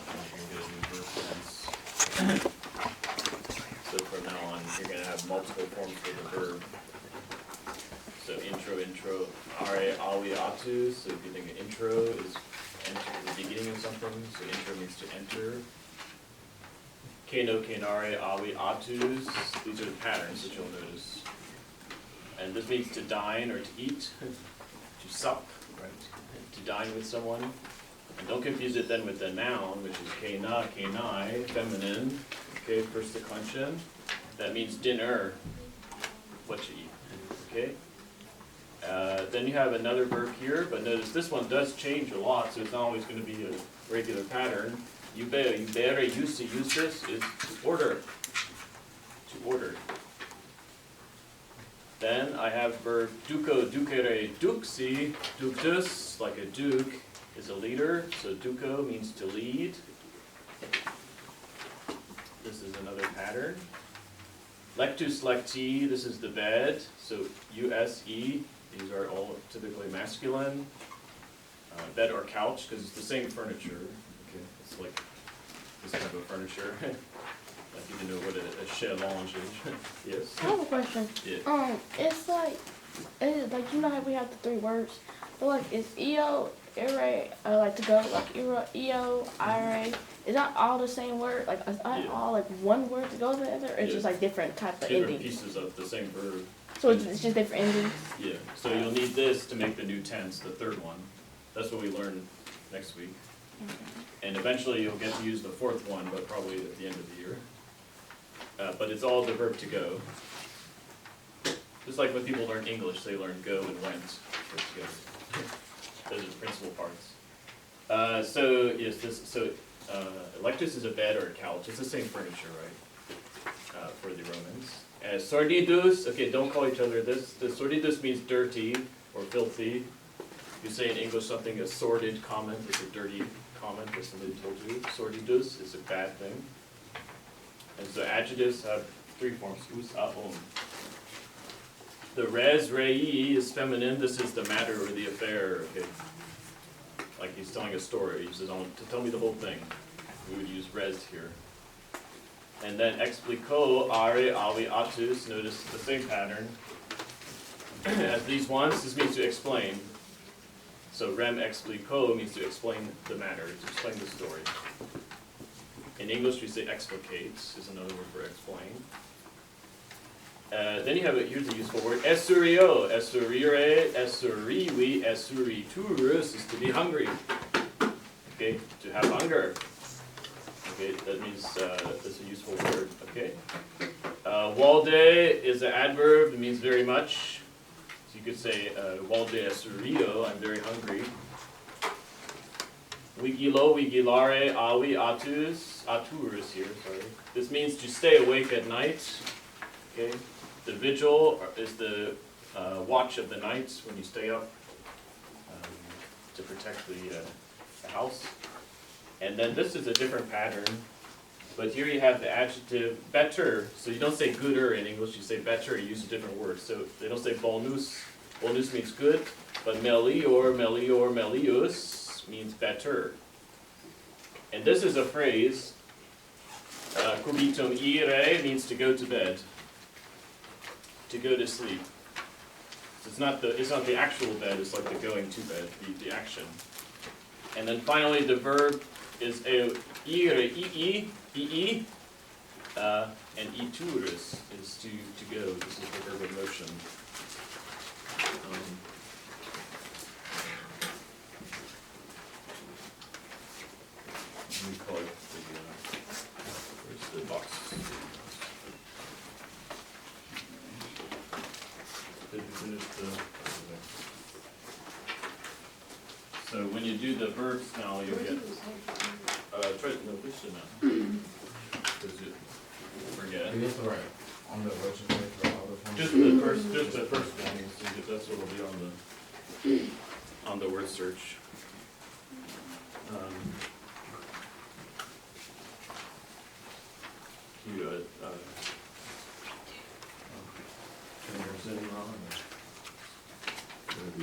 You're going to get a new verb tense. So from now on, you're going to have multiple forms for the verb. So intro, are, awi, atu. So if you think of intro is enter, the beginning of something, so intro means to enter. Keno, kenare, awi, atus. These are the patterns that you'll notice. And this means to dine or to eat, to sup, right? To dine with someone. And don't confuse it then with the noun, which is kena, kenai, feminine. Okay, first declension. That means dinner, what you eat. Okay? Then you have another verb here, but notice this one does change a lot, so it's not always going to be a regular pattern. Ubere, use this is to order. To order. Then I have verb duko, dukere, duksi, duktus, like a duke, is a leader. So duko means to lead. This is another pattern. Lectus, lecti, this is the bed. So use, these are all typically masculine. Bed or couch, because it's the same furniture. Okay, it's like this type of furniture. Like you know what a chaise lounge is. Yes? I have a question. Yeah. It's like you know how we have the three words? But like, is eo, ire, like to go, like eo, ire, is that all the same word? Like, is that all like one word to go together? Or it's just like different type of Different endings? pieces of the same verb. So it's just different endings? Yeah, so you'll need this to make the new tense, the third one. That's what we learn next week. Okay. And eventually you'll get to use the fourth one, but probably at the end of the year. But it's all the verb to go. Just like when people learn English, they learn go and went. Those are the principal parts. So yes, lectus is a bed or a couch. It's the same furniture, right? For the Romans. Sordidus, okay, don't call each other this. The sordidus means dirty or filthy. You say in English something, a sordid comment is a dirty comment that somebody told you. Sordidus is a bad thing. And so adjectives have three forms, us, a, The res, rei is feminine. This is the matter or the affair. Okay. Like he's telling a story. He says, I want to tell me the whole thing. We would use res here. And then explico, are, avi, atus. Notice the same pattern as these ones. This means to explain. So rem explico means to explain the matter, to explain the story. In English we say explicates is another word for explain. Then you have here's a useful word, esurio, esurire, esuriwi, esuriturus is to be hungry. Okay, to have hunger. Okay, that means that's a useful word. Okay. Walde is an adverb. It means very much. So you could say walde esurio. I'm very hungry. Wigilo, wigilare, awi, atus, aturus here. Sorry. This means to stay awake at night. Okay. The vigil is the watch of the night when you stay up to protect the house. And then this is a different pattern, but here you have the adjective better. So you don't say gooder in English, you say better, you use a different word. So they don't say bonus. Bonus means good, but melior, melius means better. And this is a phrase, kubitum ire means to go to bed, to go to sleep. So it's not the actual bed, it's like the going to bed, the action. And then finally the verb is ire, ii, and iturus is to go. This is the verb of motion. Let me call it where's the box? Did we finish So when you do the verbs now, you'll get. Please sit down. Because you forget. It is right on the website for all the forms. Just the first one. So that's what will be on the word search. Is anything wrong? Or do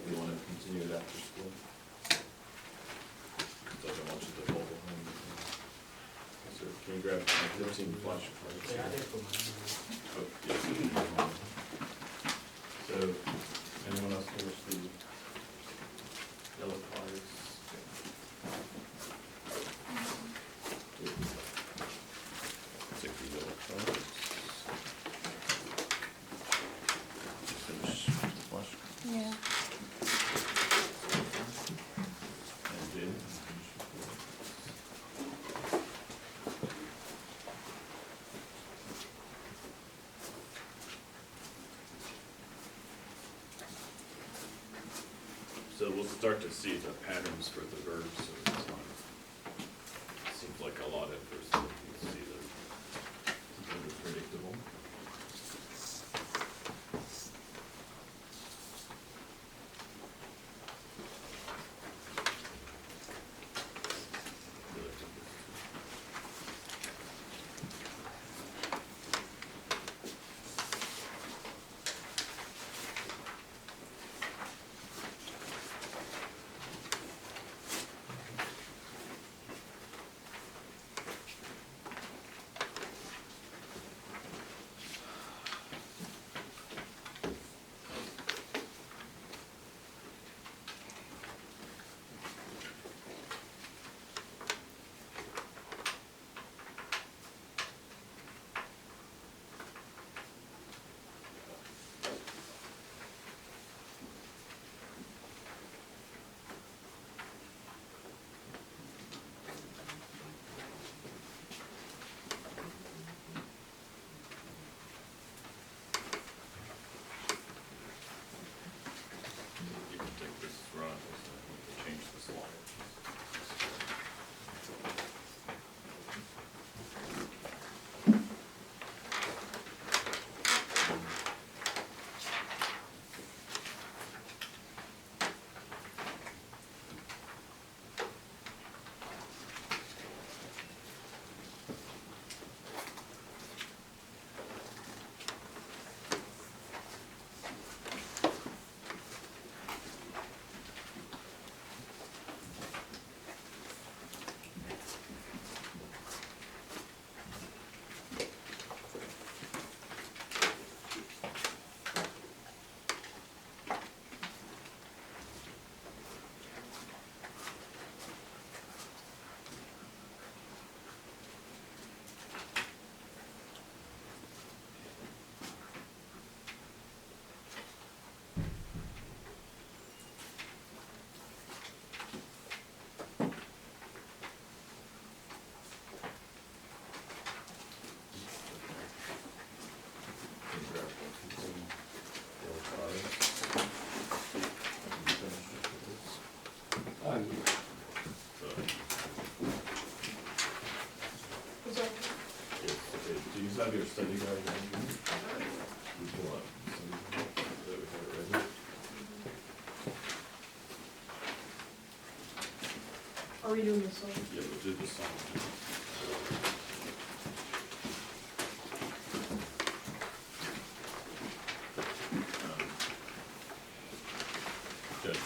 you want to continue it after school? bunch at the mobile home. So can you grab 15 flash cards? Yeah, I did put mine Oh, yeah. So, anyone else finish the yellow cards? Take the yellow cards. Finish the flash cards. Yeah. And then finish the cards. So we'll start to see the patterns for the verbs, so it's not, it seems like a lot at first, but you can see that it's kind of predictable. You can take this run, change the slide. Do you have your study guide on you? We pull up. Study guide, so that we have it ready. Are we doing this one? Yeah, we'll do the song. Judge,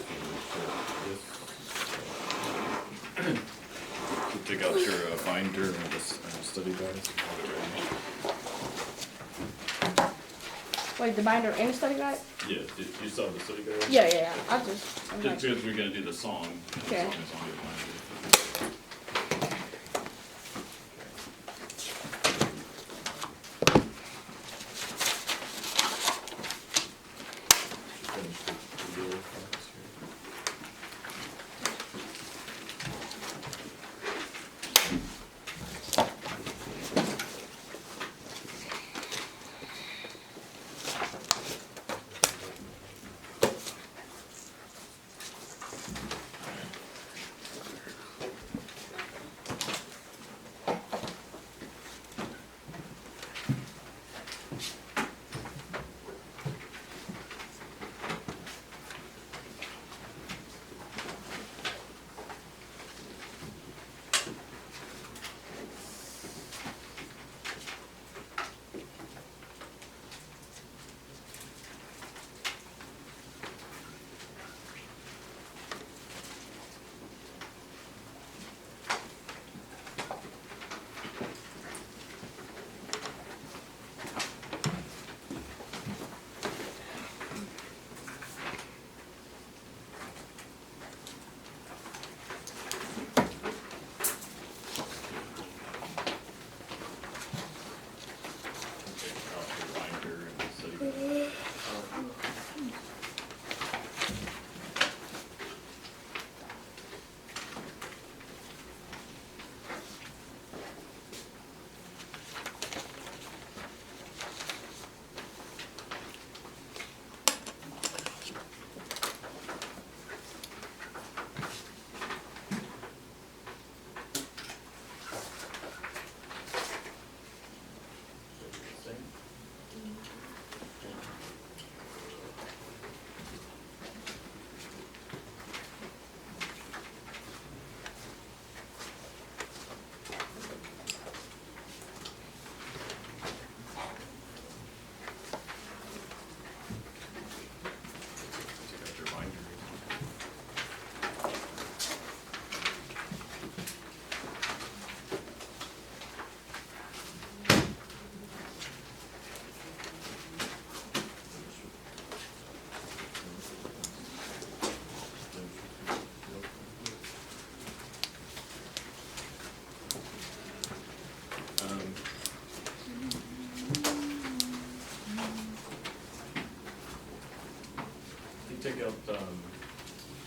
take out your binder and the study guide. Have it ready. Wait, the binder and the study guide? Yeah, did you saw the study guide? Yeah. I'm Just like, because we're gonna do the song. And Okay. The song is on your binder. Finish the yellow cards here.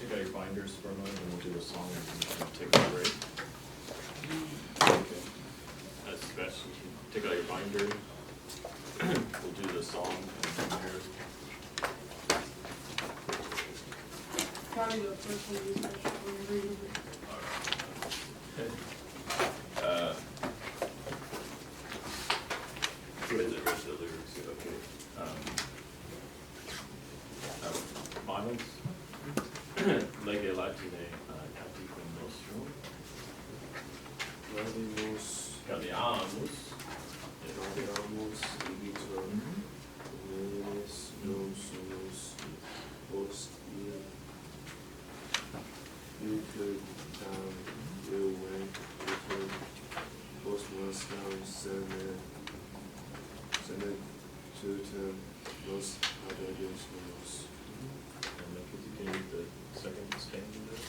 take out your binders for a moment and we'll do the song and then we'll take a break. Okay. Especially, take out your binder. We'll do the song and then here. Probably the first one you special when you're reading it. Where is it? Where's the lyrics? Okay. Miles. Lege Latine, Canti con nostrum. Gaudimus, Gaudiamus. gaudiamus ibitur, venis non sumus post iutud tam ilve iutud post nostram sene tutem nos habemus nos. And then could you read the second stanza there?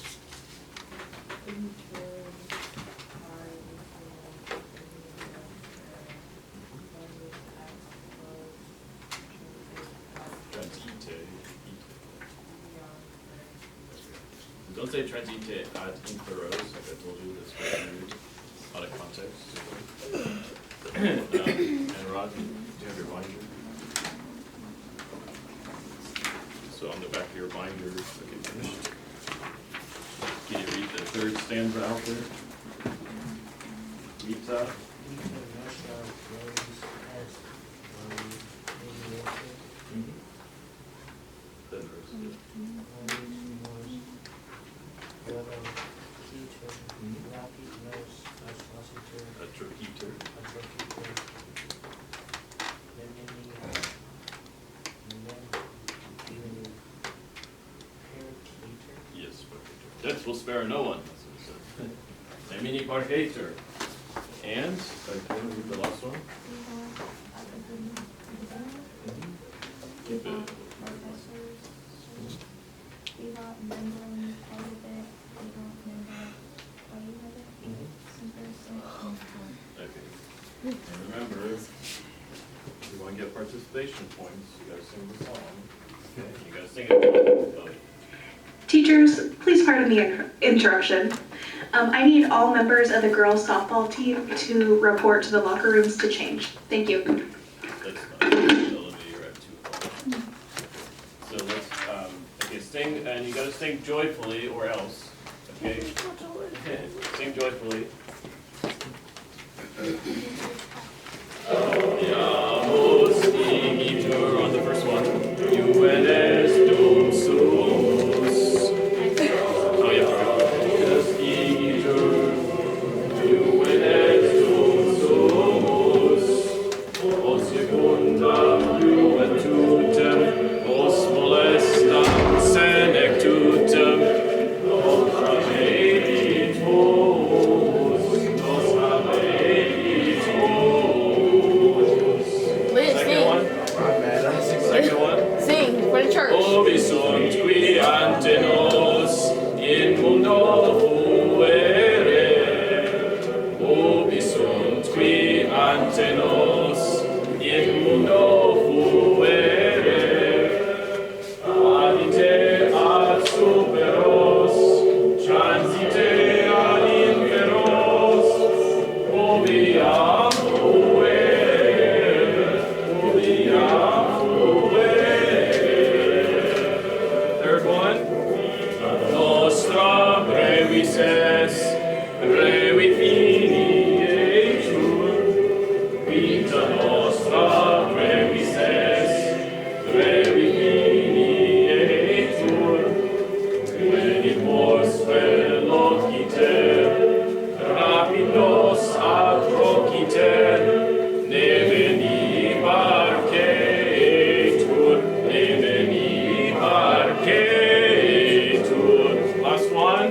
Transite. Don't say transite ad inferos, like I told you, that's very rude, out of context. And Rod, do you have your binder? So on the back of your binder, okay, finished. Can you read the third stanza out there? Vita. Then there's a trocheter. Yes, parcator. Death will spare no one, that's what it said. Nemini parcator. And, the last one? Keep it. Okay. And remember, if you want to get participation points, you gotta sing the song. Okay, you gotta sing it. Teachers, please pardon the interruption. I need all members of the girls softball team to report to the locker rooms to change. Thank you. That's not the elevator at 2 o'clock. So let's, okay, sing, and you gotta sing joyfully or else, okay? Sing joyfully. Audiamus igitur on the first one. Juvenes dum sumus. Oh yeah, igitur. Juvenes dum sumus. O secundam juventutem. Os molestam senectutem. Nos habeditus. Nos habeditus. Liz, Second one. Second one. Sing for the church. Obi sunt qui ante nos in mundo fuere. Obi sunt qui ante nos in mundo fuere. Adite ad superos, transite ad inferos. Obi am fuere. Obi am Third one. Nostra brevis est, brevi finietur. Vita nostra brevis est, brevi finietur. Venit mors velociter, rapidos ad prociter. Ne veni parcetur, ne veni parcetur. Last one.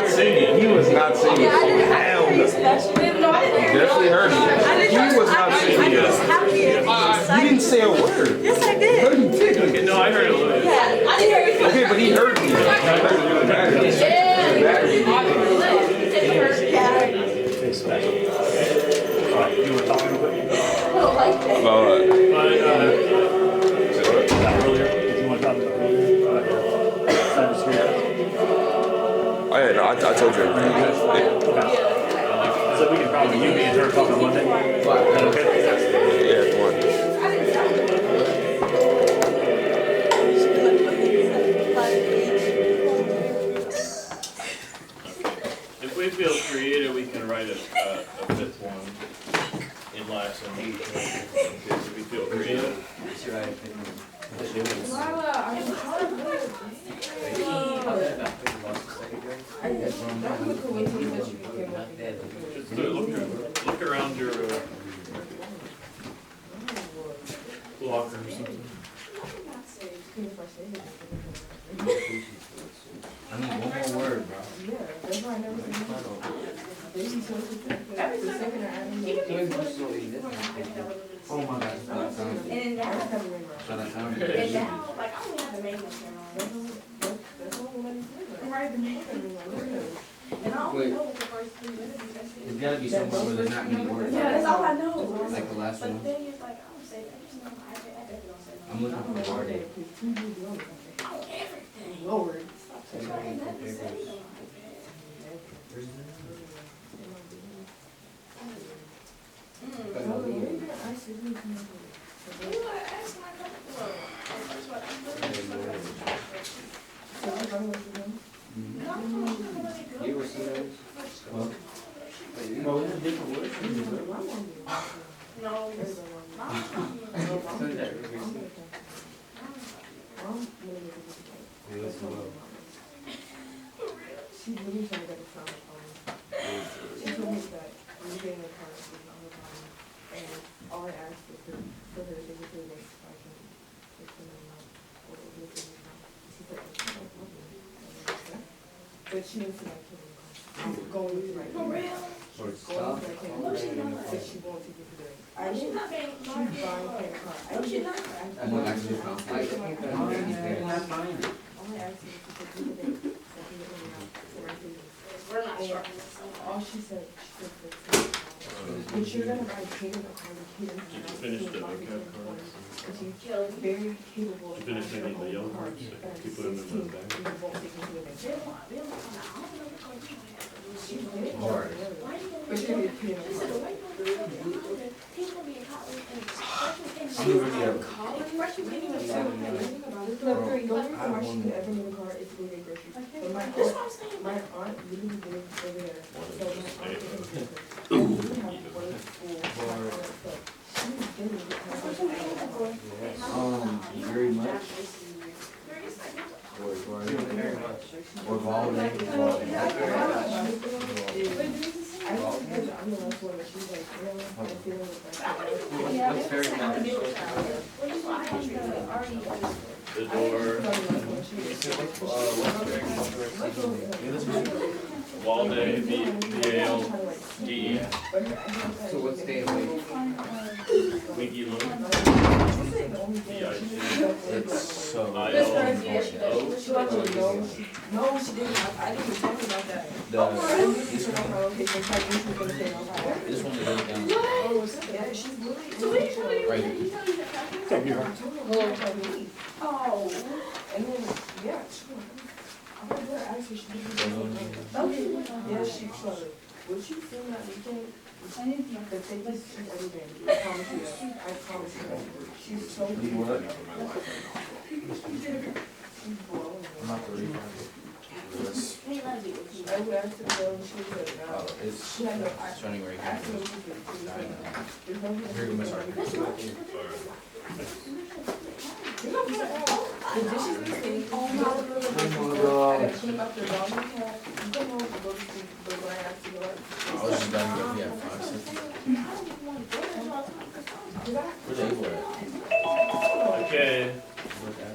not singing. He was not singing. Yeah, I didn't Hell have to no. be special. No, I didn't hear Definitely heard I you. didn't He was not I singing. just happy and You excited. didn't say a word. Yes, I did. No, you didn't. Okay, no, I heard a little bit. Yeah, I didn't hear you. Okay, but he heard me. Oh yeah, no, I told you everything. So we can probably, you, me, and her talk on Monday? Is that okay? Yeah, one. If we feel creative, we can write a fifth one in last one. If we feel creative. Lila, are you trying to play? Just look around your locker or something. I need one more word, bro. Oh my God. And now, Shut up, sound. and now, like, I don't have the main one. And I only know what the first 3 minutes is. There's gotta be somewhere where there's not many words. Yeah, that's all I know. Like the last But the one. thing is, like, I don't say, I just know, I definitely don't say no. I'm looking for word. Oh, everything. Lord. Stop saying nothing to say. You ever seen those? Well, it's a different word. No. Send that receipt. Hey, listen, well. She really tried to get a phone. She told me that we get in the car all the time, and all I asked was for her to take it to the next so I can take them out or look at it now. She said, but she didn't see my kid in the car. I'm going to my kid. For real? Or Going stop. to my kid. Said she won't take it to the next. I She's didn't. not being, She's buying a car. I no, she's didn't. not. I went back to the house. Like, All I asked is to take it to the next. So I can get them out to my kid. We're not starting this. All she said, but you're gonna buy a kid in the car, the kid in the Did you house, finish she's the walking vocab in the cards? corner, and she's very capable of Did you finish buying any of the her yellow own car, cards? but at You put them in the 16, bag? you won't take me to the next Bill, level. Bill, I don't know what to do. She's very Hard. hard. Why you But you're gonna be a kid in She the said, the car. way you're going to college, he's going to be in college and freshman can't I'm even gonna be college. Freshman can't even So, the thing about it, the only reason why she could ever need a car is to go get groceries. So my That's what aunt, I'm saying. my aunt literally lives over there. So my aunt can take her. And we have work, school, my aunt, so she's getting the car. very much. Or volume. I don't think I'm the last one, but she's like, really, I'm feeling it. Yeah, What's very much? The door, Walden, VALD, So what's day of the week? Wiki Loon, It's so. No, she didn't. I didn't even talk about that. I didn't teach her about her location. I thought you were gonna say no. This one is down. Yeah, she's really. Right here. Thank you. Oh. And then, yeah, sure. I'm gonna go ask her. She didn't. Yeah, she tried. Would you film that weekend? The thing is, she's everything. I promise you that. I promise you that. She's so Need good. what? She's blowing me. I'm not the refund. Yes. He loves you. I would ask her to go and she was like, no. Oh, it's She had no, I showing right asked her here. if she could. I know. There's no reason. Here, Miss Arthur. The dishes we cleaned, Oh my God. And I cleaned up the dog. You don't know the books, but when I asked you what. I was just done with, yeah, 5 cents. Where's Abel at? okay.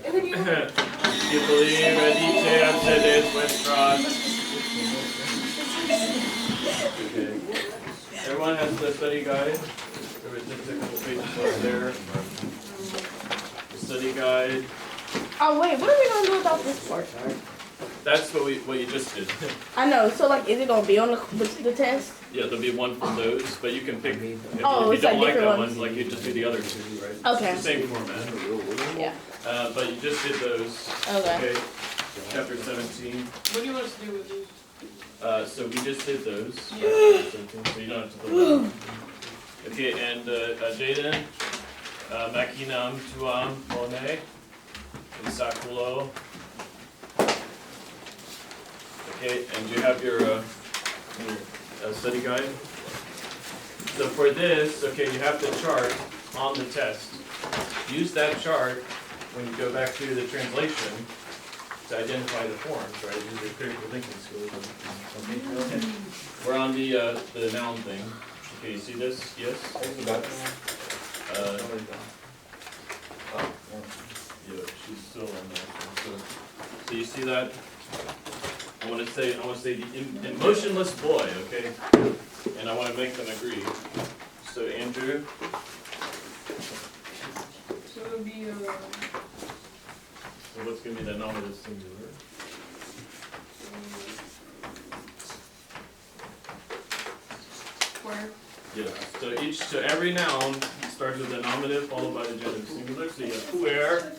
And then you. You believe a DJ at today's restaurant. has the study guide. There's a couple pages left there. The study guide. Oh wait, what are we gonna do about this part? That's what you just did. I know. So like, is it gonna be on the test? Yeah, there'll be one from those, but you can pick. If Oh, you it's don't like like that different one, ones. like you just do the other two, right? Okay. It's the same format. Yeah. But you just did those. Okay. Okay. Chapter 17. What do you want us to do with these? So we just did those. Yeah. So you don't have to put them. Okay, and Jaden, Makinam Tuam Mone, Isakulo. Okay, and you have your study guide. So for this, okay, you have the chart on the test. Use that chart when you go back to the translation to identify the forms, right? These are critical thinking skills. Okay. We're on the noun thing. Okay, you see this? Yes? Yeah, she's still on there. So you see that? I want to say the emotionless boy, okay? And I want to make them agree. So Andrew, So it'll be, so what's going to be the nominative singular? where? Yeah. So every noun starts with the nominative followed by the genitive singular. So you have where,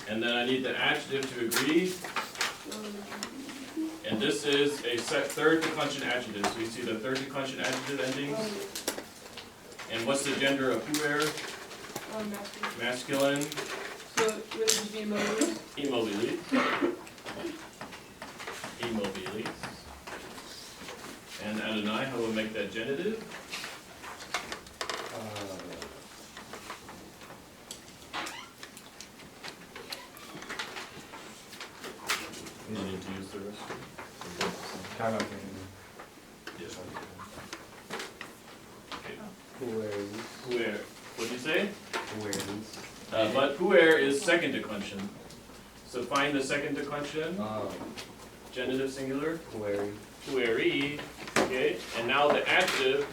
and then I need the adjective to agree. And this is a third declension adjective. So you see the third declension adjective endings. And what's the gender of where? Masculine. So would it just be mobile? Immobilis. Immobilis. And Adonai, how will we make that genitive? You need to use the rest. Yes. Okay. Where? What'd you say? But puer is second declension. So find the second declension. Genitive singular. Pueri. Okay. And now the adjective.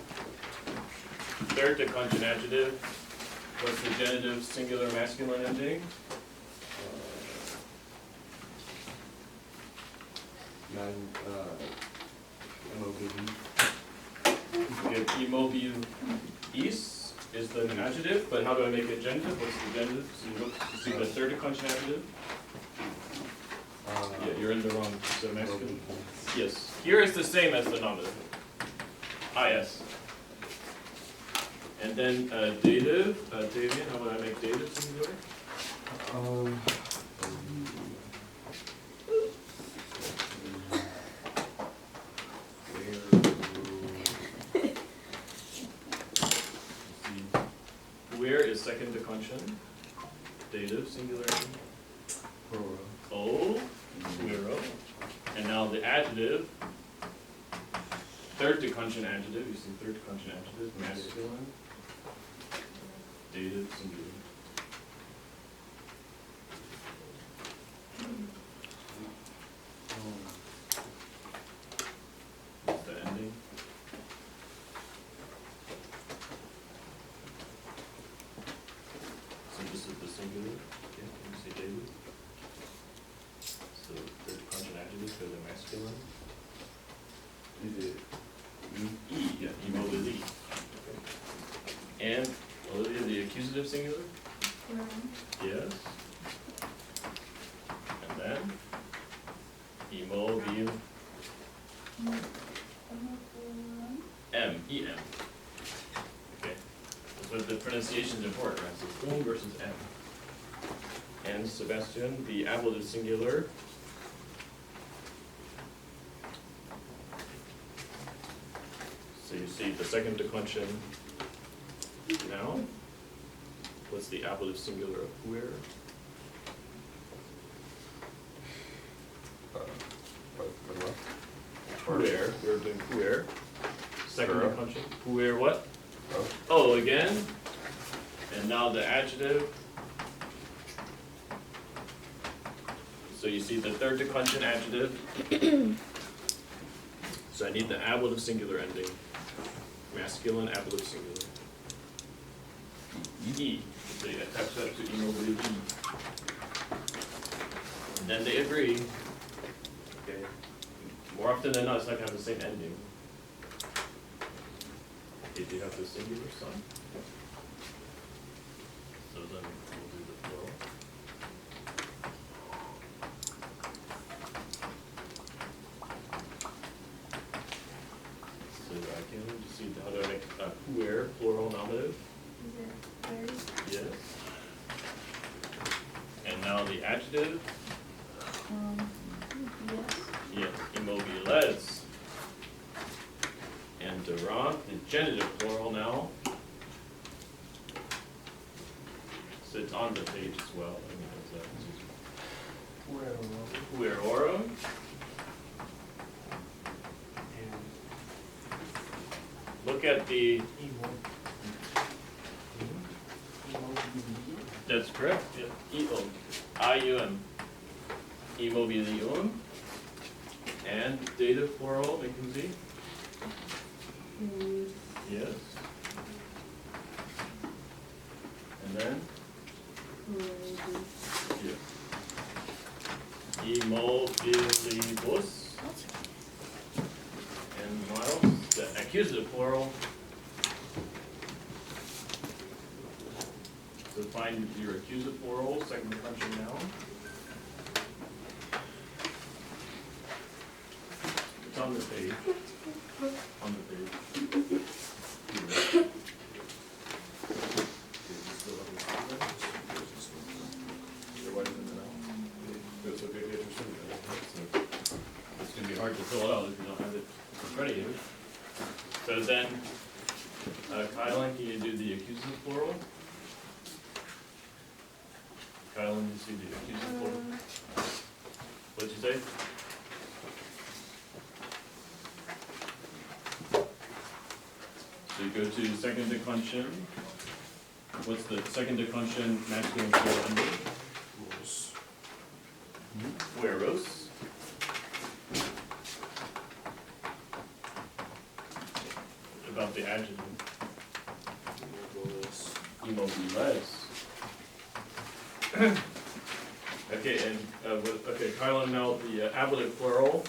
Third declension adjective. What's the genitive singular masculine ending? Immobilis is the adjective, but how do I make it genitive? What's the genitive? So you look, you see the third declension adjective? Yeah, you're in the wrong, so masculine. Yes, here is the same as the nominative. Is. And then dative, Davian, how would I make dative singular? Where is second declension? Dative singular. Oh, wero. And now the adjective. Third declension adjective. You see third declension adjective. Masculine. Dative singular. What's the ending? So this is the singular. Okay, can you say David? So third declension adjective for the masculine. Yeah, immobili. And Olivia, the accusative singular? Yes. And then immobile. E-M. Okay. But the pronunciation is important, right? So it's versus M. And Sebastian, the ablative singular. So you see the second declension now. What's the ablative singular of where? Puer. We're doing puer. Second declension. Puer what? Oh, again. And now the adjective. So you see the third declension adjective. So I need the ablative singular ending. masculine, ablative singular. E. So you attach that to immobile E. And then they agree. Okay. More often than not, it's not gonna have the same ending. Okay, do you have the singular sign? So then we'll do the plural. So I can just see how do I make where plural nominative? Yes. And now the adjective? Yes. Yes, immobiles. And Durant, the genitive plural now. So it's on the page as well. I mean, it's where ora. Look at the, that's correct, yeah. Ium, I-U-M. Immobilium. And dative plural, Mackenzie? Yes. And then? Yes. Immobilibus. And Miles, the accusative plural. So find your accusative plural, second declension noun. It's on the page. On the page. It's gonna be hard to fill it out if you don't have it in front of you. So then, Kylan, can you do the accusative plural? Kylan, you see the accusative plural? What'd you say? So you go to second declension. What's the second declension masculine plural ending? Hueros. About the adjective. Immobiles. Okay, and okay, Kylan, now the ablative plural.